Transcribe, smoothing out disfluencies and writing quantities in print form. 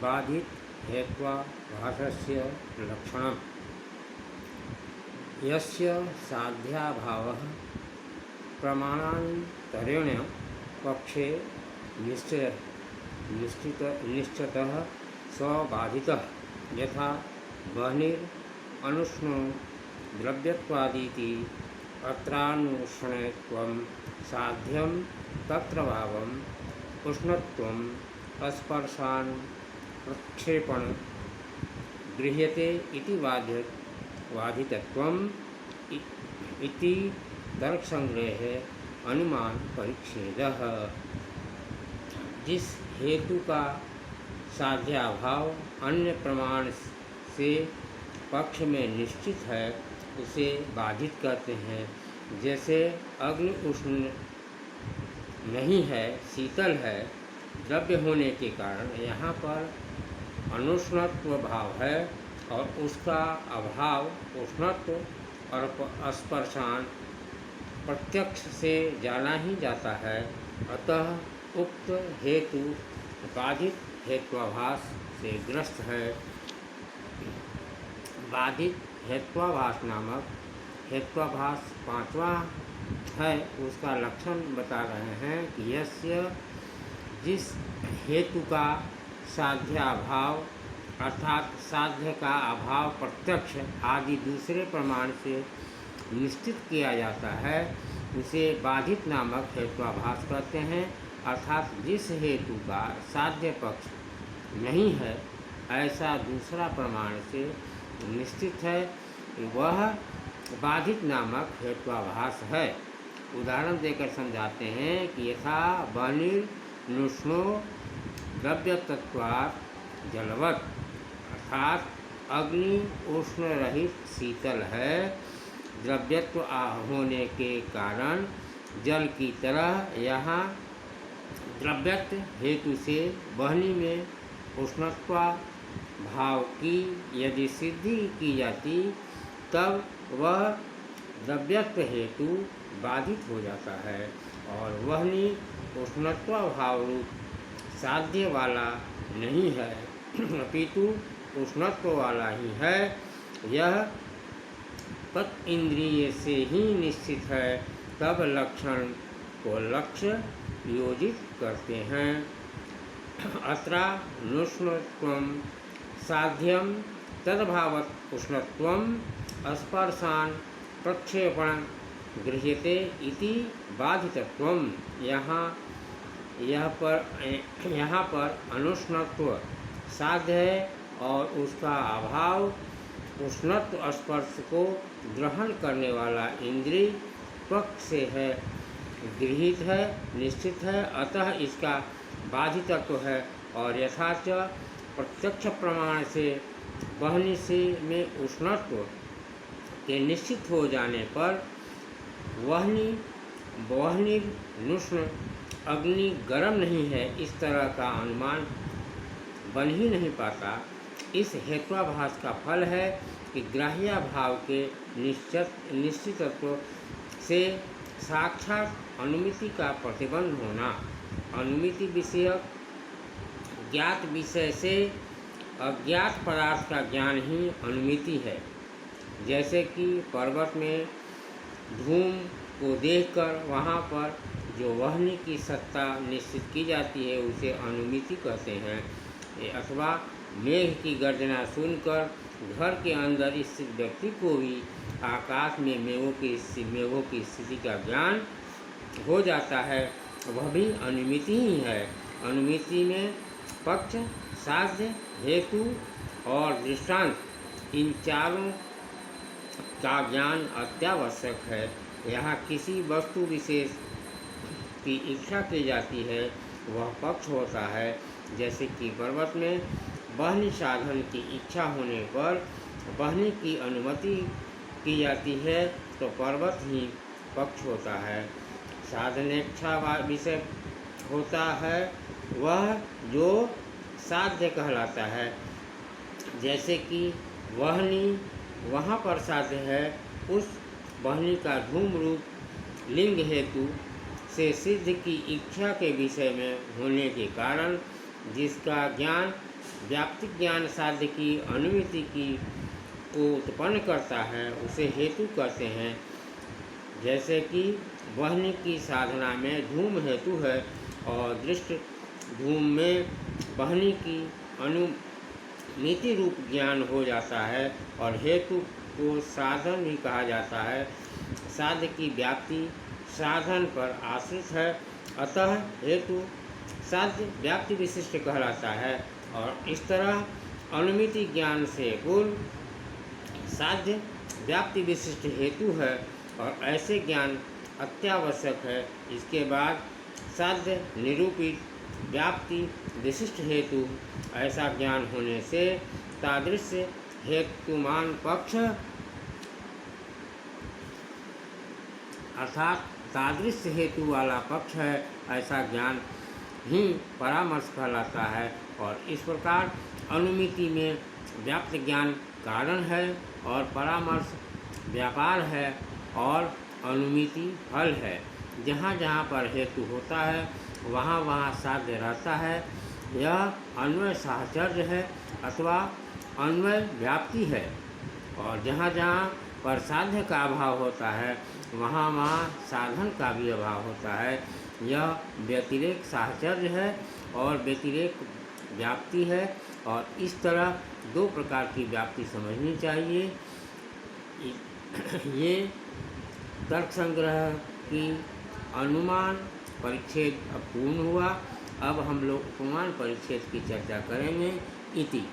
बाधित हेत्वाभासस्य लक्षणम् यस्य साध्याभावः प्रमाणान्तरेण पक्षे निश्चितः स्वबाधितः यथा बह्निरनुष्णो द्रव्यत्वादिति अत्रानुष्णत्वं साध्यं तत्र भावम् उष्णत्वं स्पर्शान् प्रक्षेपण गृह्यते इति बाधितत्वम् इति तर्कसंग्रह अनुमान परिच्छेदः। जिस हेतु का साध्याभाव अन्य प्रमाण से पक्ष में निश्चित है उसे बाधित कहते हैं। जैसे अग्नि उष्ण नहीं है, शीतल है, द्रव्य होने के कारण यहाँ पर अनुष्णत्व भाव है और उसका अभाव उष्णत्व और स्पर्शान प्रत्यक्ष से जाना ही जाता है। अतः उक्त हेतु बाधित हेत्वाभास से ग्रस्त है। बाधित हेत्वाभास नामक हेत्वाभास पांचवा है, उसका लक्षण बता रहे हैं कि यस्य जिस हेतु का साध्याभाव अर्थात साध्य का अभाव प्रत्यक्ष आदि दूसरे प्रमाण से निश्चित किया जाता है उसे बाधित नामक हेत्वाभास कहते हैं। अर्थात जिस हेतु का साध्य पक्ष नहीं है ऐसा दूसरा प्रमाण से निश्चित है वह बाधित नामक हेत्वाभास है। उदाहरण देकर समझाते हैं कि यथा बह्निर्नुष्णो द्रव्यतत्वात् जलवत् अर्थात अग्नि उष्ण रहित शीतल है, द्रव्यत्व होने के कारण जल की तरह यहाँ द्रव्यत्व हेतु से बहनी में उष्णत्व भाव की यदि सिद्धि की जाती तब वह द्रव्यत्व हेतु बाधित हो जाता है और वहनी उष्णत्व भाव रूप साध्य वाला नहीं है अपितु उष्णत्व वाला ही है। यह तत् इंद्रिय से ही निश्चित है तब लक्षण को लक्ष्य योजित करते हैं। अत्रानुष्णत्वं साध्यं तद्भावत् उष्णत्वं स्पर्शान् प्रक्षेपण गृह्यते इति बाधितत्वम्। यहाँ पर अनुष्णत्व साध्य है और उसका अभाव उष्णत्व स्पर्श को ग्रहण करने वाला इंद्रिय पक्ष से है, गृहीत है, निश्चित है, अतः इसका बाधितत्व है। और यथाच प्रत्यक्ष प्रमाण से बहनी से में उष्णत्व के निश्चित हो जाने पर बह्निर्नुष्ण अग्नि गर्म नहीं है इस तरह का अनुमान बन ही नहीं पाता। इस हेत्वाभास का फल है कि ग्राह्य भाव के निश्चितत्व से साक्षात अनुमिति का प्रतिबंध होना। अनुमिति विषयक ज्ञात विषय से अज्ञात पदार्थ का ज्ञान ही अनुमिति है। जैसे कि पर्वत में धूम को देखकर वहाँ पर जो वहनी की सत्ता निश्चित की जाती है उसे अनुमिति कहते हैं। अथवा मेघ की गर्जना सुनकर घर के अंदर स्थित व्यक्ति को भी आकाश में मेघों की स्थिति का ज्ञान हो जाता है, वह भी अनुमिति ही है। अनुमिति में पक्ष, साध्य, हेतु और दृष्टांत इन चारों का ज्ञान अत्यावश्यक है। यहाँ किसी वस्तु विशेष की इच्छा की जाती है वह पक्ष होता है। जैसे कि पर्वत में बहनी साधन की इच्छा होने पर बहनी की अनुमति की जाती है तो पर्वत ही पक्ष होता है। साधनेच्छा विषय होता है वह जो साध्य कहलाता है। जैसे कि वहनी वहाँ पर साध्य है, उस वहनी का धूम रूप लिंग हेतु से सिद्ध की इच्छा के विषय में होने के कारण जिसका ज्ञान व्याप्तिक ज्ञान साध्य की अनुमिति की को उत्पन्न करता है उसे हेतु कहते हैं। जैसे कि वहनी की साधना में धूम हेतु है और दृष्ट धूम में वहनी की अनुमिति रूप ज्ञान हो जाता है और हेतु को साधन भी कहा जाता है। साध्य की व्याप्ति साधन पर आश्रित है, अतः हेतु साध्य व्याप्ति विशिष्ट कहलाता है और इस तरह अनुमिति ज्ञान से पूर्व साध्य व्याप्ति विशिष्ट हेतु है और ऐसे ज्ञान अत्यावश्यक है। इसके बाद साध्य निरूपित व्याप्ति विशिष्ट हेतु ऐसा ज्ञान होने से तादृश्य हेतुमान पक्ष अर्थात तादृश्य हेतु वाला पक्ष है, ऐसा ज्ञान ही परामर्श कहलाता है। और इस प्रकार अनुमिति में व्याप्त ज्ञान कारण है और परामर्श व्यापार है और अनुमिति फल है। जहाँ जहाँ पर हेतु होता है वहाँ वहाँ साध्य रहता है। यह अन्वय साहचर्य है अथवा अन्वय व्याप्ति है और जहाँ जहाँ पर साध्य का अभाव होता है वहाँ वहाँ साधन का भी अभाव होता है। यह व्यतिरेक साहचर्य है और व्यतिरेक व्याप्ति है और इस तरह दो प्रकार की व्याप्ति समझनी चाहिए। ये तर्क संग्रह की अनुमान परिच्छेद अब पूर्ण हुआ। अब हम लोग उपमान परिच्छेद की चर्चा करेंगे। इति।